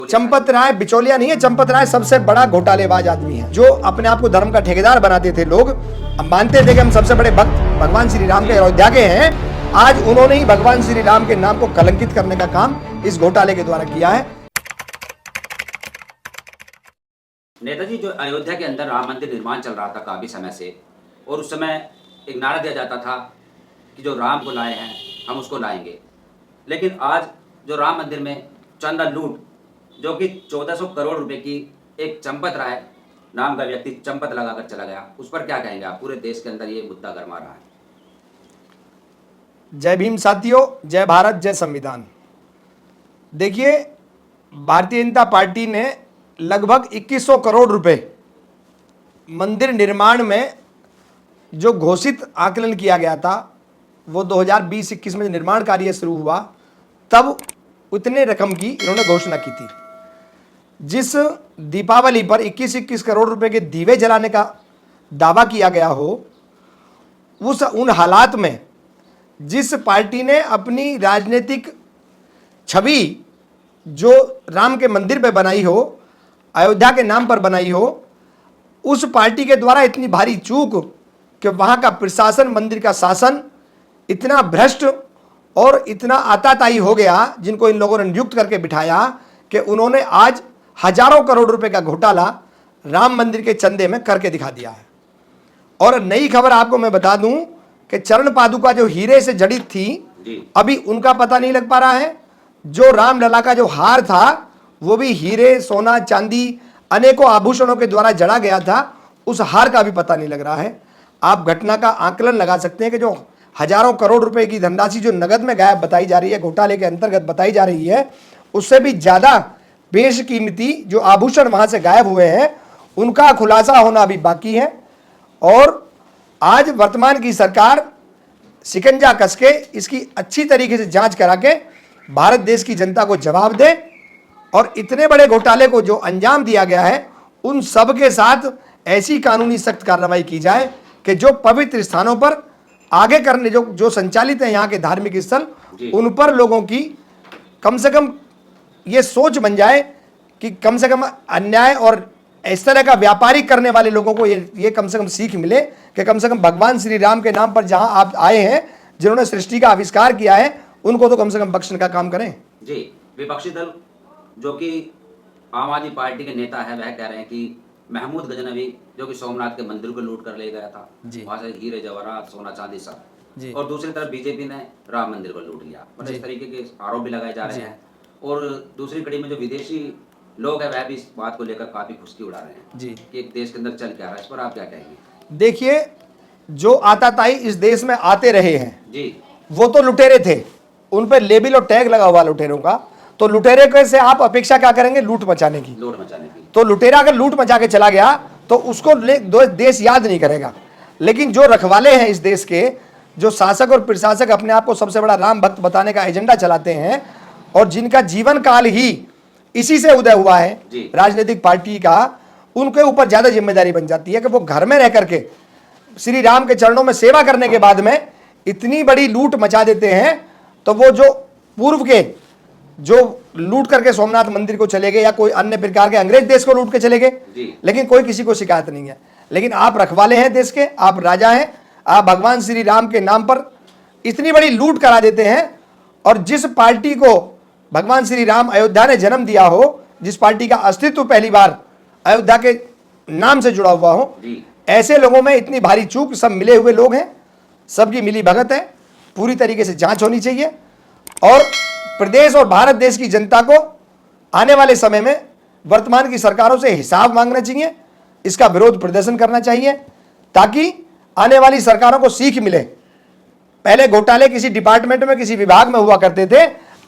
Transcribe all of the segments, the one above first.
चंपत राय बिचौलिया नहीं है, चंपत राय सबसे बड़ा घोटालेबाज आदमी है। जो अपने आप को धर्म का ठेकेदार बनाते थे लोग, अब मानते थे कि हम सबसे बड़े भक्त भगवान श्री राम के अयोध्या के हैं, आज उन्होंने ही भगवान श्री राम के नाम को कलंकित करने का काम इस घोटाले के द्वारा किया है। नेताजी, जो अयोध्या के अंदर राम मंदिर निर्माण चल रहा था काफी समय से, और उस समय एक नारा दिया जाता था कि जो राम को लाए हैं हम उसको लाएंगे, लेकिन आज जो राम मंदिर में चंदा लूट, जो कि 1400 करोड़ रुपए की एक चंपत राय नाम का व्यक्ति चंपत लगाकर चला गया, उस पर क्या कहेंगे आप? पूरे देश के अंदर ये मुद्दा गरमा रहा है। जय भीम साथियों, जय भारत, जय संविधान। देखिए, भारतीय जनता पार्टी ने लगभग 2100 करोड़ रुपए मंदिर निर्माण में जो घोषित आकलन किया गया था, वो 2020-21 में निर्माण कार्य शुरू हुआ तब उतने रकम की इन्होंने घोषणा की थी। जिस दीपावली पर 21-21 करोड़ रुपए के दीवे जलाने का दावा किया गया हो, उन हालात में जिस पार्टी ने अपनी राजनीतिक छवि जो राम के मंदिर पे बनाई हो, अयोध्या के नाम पर बनाई हो, उस पार्टी के द्वारा इतनी भारी चूक कि वहाँ का प्रशासन, मंदिर का शासन इतना भ्रष्ट और इतना आताताई हो गया, जिनको इन लोगों ने नियुक्त करके बिठाया, कि उन्होंने आज हजारों करोड़ रुपए का घोटाला राम मंदिर के चंदे में करके दिखा दिया है। और नई खबर आपको मैं बता दूं कि चरण पादुका जो हीरे से जड़ित थी, अभी उनका पता नहीं लग पा रहा है। जो रामलला का जो हार था, वो भी हीरे, सोना, चांदी, अनेकों आभूषणों के द्वारा जड़ा गया था, उस हार का भी पता नहीं लग रहा है। आप घटना का आकलन लगा सकते हैं कि जो हजारों करोड़ रुपए की धनराशि जो नगद में गायब बताई जा रही है, घोटाले के अंतर्गत बताई जा रही है, उससे भी ज्यादा बेशकीमती जो आभूषण वहां से गायब हुए हैं, उनका खुलासा होना अभी बाकी है। और आज वर्तमान की सरकार शिकंजा कस के इसकी अच्छी तरीके से जांच करा के भारत देश की जनता को जवाब दे, और इतने बड़े घोटाले को जो अंजाम दिया गया है, उन सब के साथ ऐसी कानूनी सख्त कार्रवाई की जाए कि जो पवित्र स्थानों पर आगे करने जो संचालित है यहाँ के धार्मिक स्थल, उन पर लोगों की कम से कम ये सोच बन जाए कि कम से कम अन्याय और इस तरह का व्यापारी करने वाले लोगों को ये कम से कम सीख मिले कि कम से कम भगवान श्री राम के नाम पर जहां आप आए हैं, जिन्होंने सृष्टि का आविष्कार किया है, उनको तो कम से कम बख्शने का काम करें। जी, विपक्षी दल जो कि आम आदमी पार्टी के नेता है, वह कह रहे हैं कि महमूद गजनवी जो कि सोमनाथ के मंदिर को लूट कर ले गया था, वहां से हीरे जवाहरात, सोना चांदी सब, और दूसरी तरफ बीजेपी ने राम मंदिर को लूट लिया। मतलब इस तरीके के आरोप भी लगाए जा रहे हैं। और दूसरी कड़ी में जो विदेशी लोग हैं, वह भी इस बात को लेकर काफी खुशकी उड़ा रहे हैं कि एक देश के अंदर चल क्या रहा है। इस पर आप क्या कहेंगे? देखिए, जो आताताई इस देश में आते रहे हैं जी, वो तो लुटेरे थे, उन पर लेबल और टैग लगा हुआ लुटेरों का। तो लुटेरे के से आप अपेक्षा क्या करेंगे? लूट मचाने की। तो लुटेरा अगर लूट मचा के चला गया तो उसको देश याद नहीं करेगा। लेकिन जो रखवाले हैं इस देश के, जो शासक और प्रशासक अपने आप को सबसे बड़ा राम भक्त बताने का एजेंडा चलाते हैं, और जिनका जीवन काल ही इसी से उदय हुआ है राजनीतिक पार्टी का, उनके ऊपर ज्यादा जिम्मेदारी बन जाती है कि वो घर में रह करके श्री राम के चरणों में सेवा करने के बाद में इतनी बड़ी लूट मचा देते हैं। तो वो जो पूर्व के जो लूट करके सोमनाथ मंदिर को चले गए या कोई अन्य प्रकार के अंग्रेज देश को लूट के चले गए, लेकिन कोई किसी को शिकायत नहीं है। लेकिन आप रखवाले हैं देश के, आप राजा हैं, आप भगवान श्री राम के नाम पर इतनी बड़ी लूट करा देते हैं। और जिस पार्टी को भगवान श्री राम अयोध्या ने जन्म दिया हो, जिस पार्टी का अस्तित्व पहली बार अयोध्या के नाम से जुड़ा हुआ हो, ऐसे लोगों में इतनी भारी चूक, सब मिले हुए लोग हैं, सबकी मिली भगत है। पूरी तरीके से जांच होनी चाहिए और प्रदेश और भारत देश की जनता को आने वाले समय में वर्तमान की सरकारों से हिसाब मांगना चाहिए, इसका विरोध प्रदर्शन करना चाहिए, ताकि आने वाली सरकारों को सीख मिले। पहले घोटाले किसी डिपार्टमेंट में, किसी विभाग में हुआ करते थे,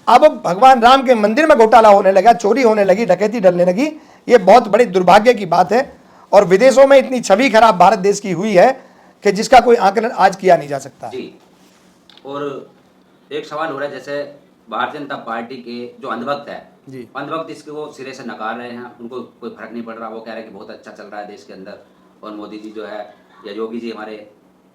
अब भगवान राम के मंदिर में घोटाला होने लगा, चोरी होने लगी, डकैती डलने लगी। ये बहुत बड़ी दुर्भाग्य की बात है। और विदेशों में इतनी छवि खराब भारत देश की हुई है कि जिसका कोई आकलन आज किया नहीं जा सकता। जी, और एक सवाल हो रहा है, जैसे भारतीय जनता पार्टी के जो अंधभक्त है, अंधभक्त इसके वो सिरे से नकार रहे हैं, उनको कोई फर्क नहीं पड़ रहा। वो कह रहे हैं कि बहुत अच्छा चल रहा है देश के अंदर, और मोदी जी जो है या योगी जी हमारे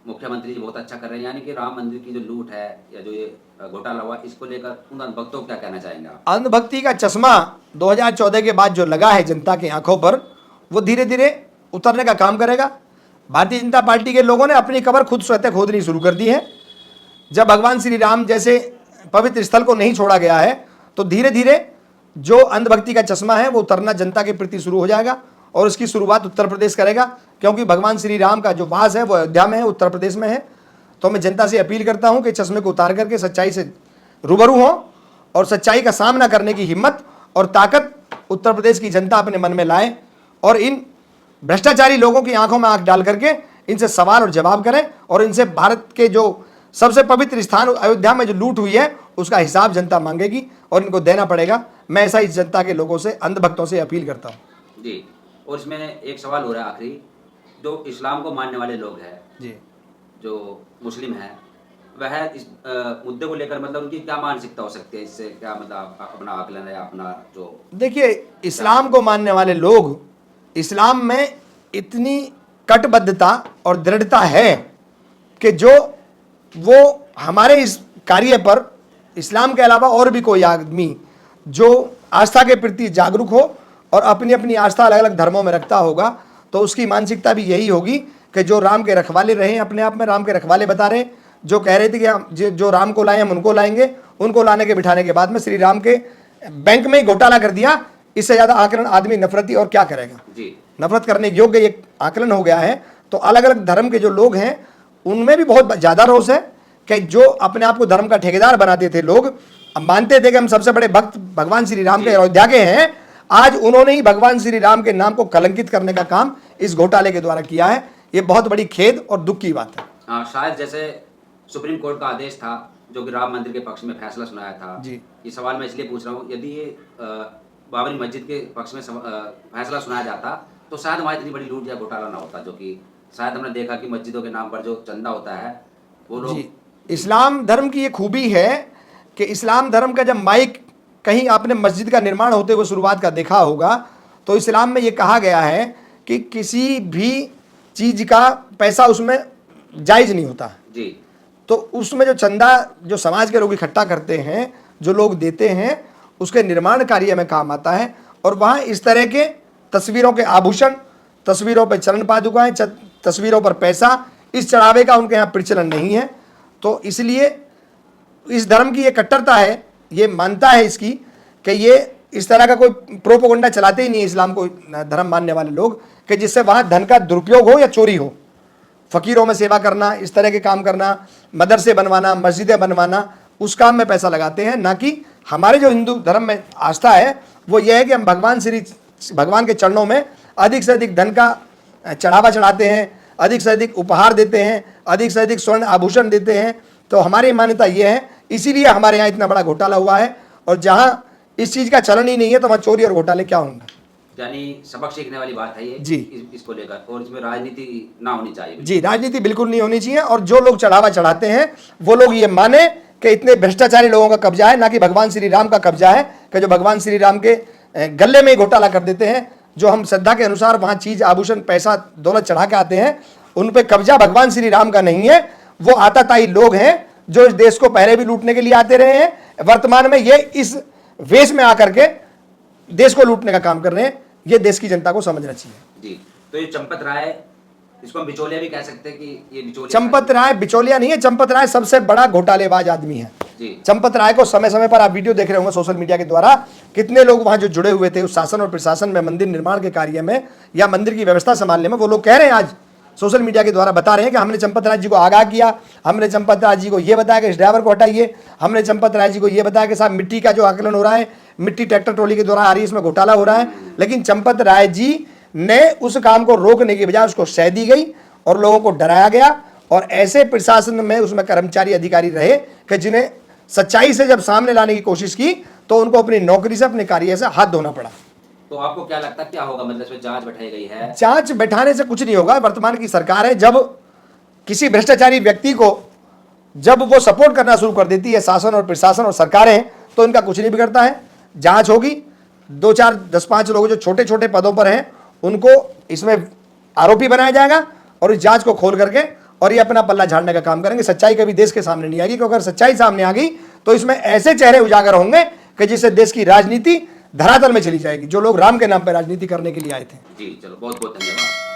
मुख्यमंत्री जी बहुत अच्छा कर रहे हैं। यानी कि राम मंदिर की जो लूट है या जो ये घोटाला हुआ, इसको लेकर उन अंधभक्तों को क्या कहना चाहेंगे आप? अंधभक्ति का चश्मा 2014 के बाद जो लगा है जनता की आंखों पर, वो धीरे धीरे उतरने का काम करेगा। भारतीय जनता पार्टी के लोगों ने अपनी कब्र खुद स्वतः खोदनी शुरू कर दी है। जब भगवान श्री राम जैसे पवित्र स्थल को नहीं छोड़ा गया है, तो धीरे धीरे जो अंधभक्ति का चश्मा है वो उतरना जनता के प्रति शुरू हो जाएगा। और उसकी शुरुआत उत्तर प्रदेश करेगा, क्योंकि भगवान श्री राम का जो वास है वो अयोध्या में है, उत्तर प्रदेश में है। तो मैं जनता से अपील करता हूं कि चश्मे को उतार करके सच्चाई से रूबरू हों और सच्चाई का सामना करने की हिम्मत और ताकत उत्तर प्रदेश की जनता अपने मन में लाए और इन भ्रष्टाचारी लोगों की आंखों में आंख डाल करके इनसे सवाल और जवाब करें और इनसे भारत के जो सबसे पवित्र स्थान अयोध्या में जो लूट हुई है उसका हिसाब जनता मांगेगी और इनको देना पड़ेगा। मैं ऐसा इस जनता के लोगों से, अंधभक्तों से अपील करता हूँ जी। और इसमें एक सवाल हो रहा है आखिरी, जो इस्लाम को मानने वाले लोग हैं जी, जो मुस्लिम हैं, वह इस मुद्दे को लेकर मतलब उनकी क्या मानसिकता हो सकती है, इससे क्या मतलब अपना आकलन है अपना जो? देखिए, इस्लाम को मानने वाले लोग, इस्लाम में इतनी कटबद्धता और दृढ़ता है कि जो वो हमारे इस कार्य पर इस्लाम के अलावा और भी कोई आदमी जो आस्था के प्रति जागरूक हो और अपनी अपनी आस्था अलग अलग धर्मों में रखता होगा, तो उसकी मानसिकता भी यही होगी कि जो राम के रखवाले रहे, अपने आप में राम के रखवाले बता रहे, जो कह रहे थे कि हम जो राम को लाए हम उनको लाएंगे, उनको लाने के बिठाने के बाद में श्री राम के बैंक में ही घोटाला कर दिया। इससे ज़्यादा आकलन आदमी नफरती और क्या करेगा जी। नफरत करने योग्य एक आकलन हो गया है। तो अलग अलग धर्म के जो लोग हैं उनमें भी बहुत ज़्यादा रोष है कि जो अपने आप को धर्म का ठेकेदार बनाते थे लोग, अब मानते थे कि हम सबसे बड़े भक्त भगवान श्री राम के अयोध्या के हैं, आज उन्होंने ही भगवान श्री राम के नाम को कलंकित करने का काम इस घोटाले के द्वारा किया है। ये बहुत बड़ी खेद और दुख की बात है। शायद जैसे सुप्रीम कोर्ट का आदेश था जो कि राम मंदिर के पक्ष में फैसला सुनाया था जी। ये सवाल मैं इसलिए पूछ रहा हूँ, यदि ये बाबरी मस्जिद के पक्ष में फैसला सुनाया जाता तो शायद वहाँ इतनी बड़ी लूट या घोटाला ना होता, जो कि शायद हमने देखा कि मस्जिदों के नाम पर जो चंदा होता है वो लोग। इस्लाम धर्म की ये खूबी है कि इस्लाम धर्म का जब माइक कहीं आपने मस्जिद का निर्माण होते हुए शुरुआत का देखा होगा, तो इस्लाम में ये कहा गया है कि किसी भी चीज़ का पैसा उसमें जायज़ नहीं होता जी। तो उसमें जो चंदा जो समाज के लोग इकट्ठा करते हैं, जो लोग देते हैं, उसके निर्माण कार्य में काम आता है। और वहाँ इस तरह के तस्वीरों के आभूषण, तस्वीरों पर चरण पादुकाएँ, तस्वीरों पर पैसा, इस चढ़ावे का उनके यहाँ प्रचलन नहीं है। तो इसलिए इस धर्म की ये कट्टरता है, ये मानता है इसकी कि ये इस तरह का कोई प्रोपोगंडा चलाते ही नहीं इस्लाम को धर्म मानने वाले लोग, कि जिससे वहाँ धन का दुरुपयोग हो या चोरी हो। फ़कीरों में सेवा करना, इस तरह के काम करना, मदरसे बनवाना, मस्जिदें बनवाना, उस काम में पैसा लगाते हैं। ना कि हमारे जो हिंदू धर्म में आस्था है वो ये है कि हम भगवान के चरणों में अधिक से अधिक धन का चढ़ावा चढ़ाते हैं, अधिक से अधिक उपहार देते हैं, अधिक से अधिक स्वर्ण आभूषण देते हैं। तो हमारी मान्यता ये है, इसीलिए हमारे यहाँ इतना बड़ा घोटाला हुआ है। और जहाँ इस चीज़ का चलन ही नहीं है तो वहाँ चोरी और घोटाले क्या होंगे। यानी सबक सीखने वाली बात है ये जी। इसको लेकर, और इसमें राजनीति ना होनी चाहिए। जी, राजनीति बिल्कुल नहीं होनी चाहिए। और जो लोग चढ़ावा चढ़ाते हैं वो लोग ये माने कि इतने भ्रष्टाचारी लोगों का कब्जा है, ना कि भगवान श्री राम का कब्जा है, कि जो भगवान श्री राम के गले में घोटाला कर देते हैं। जो हम श्रद्धा के अनुसार वहाँ चीज़, आभूषण, पैसा, दौलत चढ़ा के आते हैं, उन पर कब्जा भगवान श्री राम का नहीं है। वो आताताई लोग हैं जो इस देश को पहले भी लूटने के लिए आते रहे हैं, वर्तमान में ये इस वेश में आकर के देश को लूटने का काम कर रहे हैं। ये देश की जनता को समझना चाहिए। जी। तो ये चंपत राय, इसको हम बिचौलिया भी कह सकते हैं कि ये बिचौलिया। चंपत राय बिचौलिया नहीं है, चंपत राय सबसे बड़ा घोटालेबाज आदमी है। जी। चंपत राय को समय समय पर आप वीडियो देख रहे होंगे सोशल मीडिया के द्वारा, कितने लोग वहां जो जुड़े हुए थे उस शासन और प्रशासन में, मंदिर निर्माण के कार्य में या मंदिर की व्यवस्था संभालने में, वो लोग कह रहे हैं, आज सोशल मीडिया के द्वारा बता रहे हैं कि हमने चंपत राय जी को आगाह किया, हमने चंपत राय जी को ये बताया कि इस ड्राइवर को हटाइए, हमने चंपत राय जी को ये बताया कि साहब मिट्टी का जो आकलन हो रहा है, मिट्टी ट्रैक्टर ट्रॉली के द्वारा आ रही है, इसमें घोटाला हो रहा है। लेकिन चंपत राय जी ने उस काम को रोकने की बजाय उसको सह दी गई और लोगों को डराया गया। और ऐसे प्रशासन में उसमें कर्मचारी अधिकारी रहे कि जिन्हें सच्चाई से जब सामने लाने की कोशिश की तो उनको अपनी नौकरी से, अपने कार्य से हाथ धोना पड़ा। तो आपको क्या लगता है क्या होगा, मतलब इसमें जांच बैठाई गई है? जांच बैठाने से कुछ नहीं होगा। वर्तमान की सरकार है, जब किसी भ्रष्टाचारी व्यक्ति को जब वो सपोर्ट करना शुरू कर देती है शासन और प्रशासन और सरकारें, तो इनका कुछ नहीं बिगड़ता है। जांच होगी, 2, 4, 10, 5 लोग जो छोटे छोटे पदों पर हैं उनको इसमें आरोपी बनाया जाएगा और इस जांच को खोल करके और ये अपना पल्ला झाड़ने का काम करेंगे। सच्चाई कभी देश के सामने नहीं आएगी, क्योंकि अगर सच्चाई सामने आ गई तो इसमें ऐसे चेहरे उजागर होंगे कि जिससे देश की राजनीति धरातल में चली जाएगी, जो लोग राम के नाम पर राजनीति करने के लिए आए थे। जी चलो, बहुत बहुत धन्यवाद।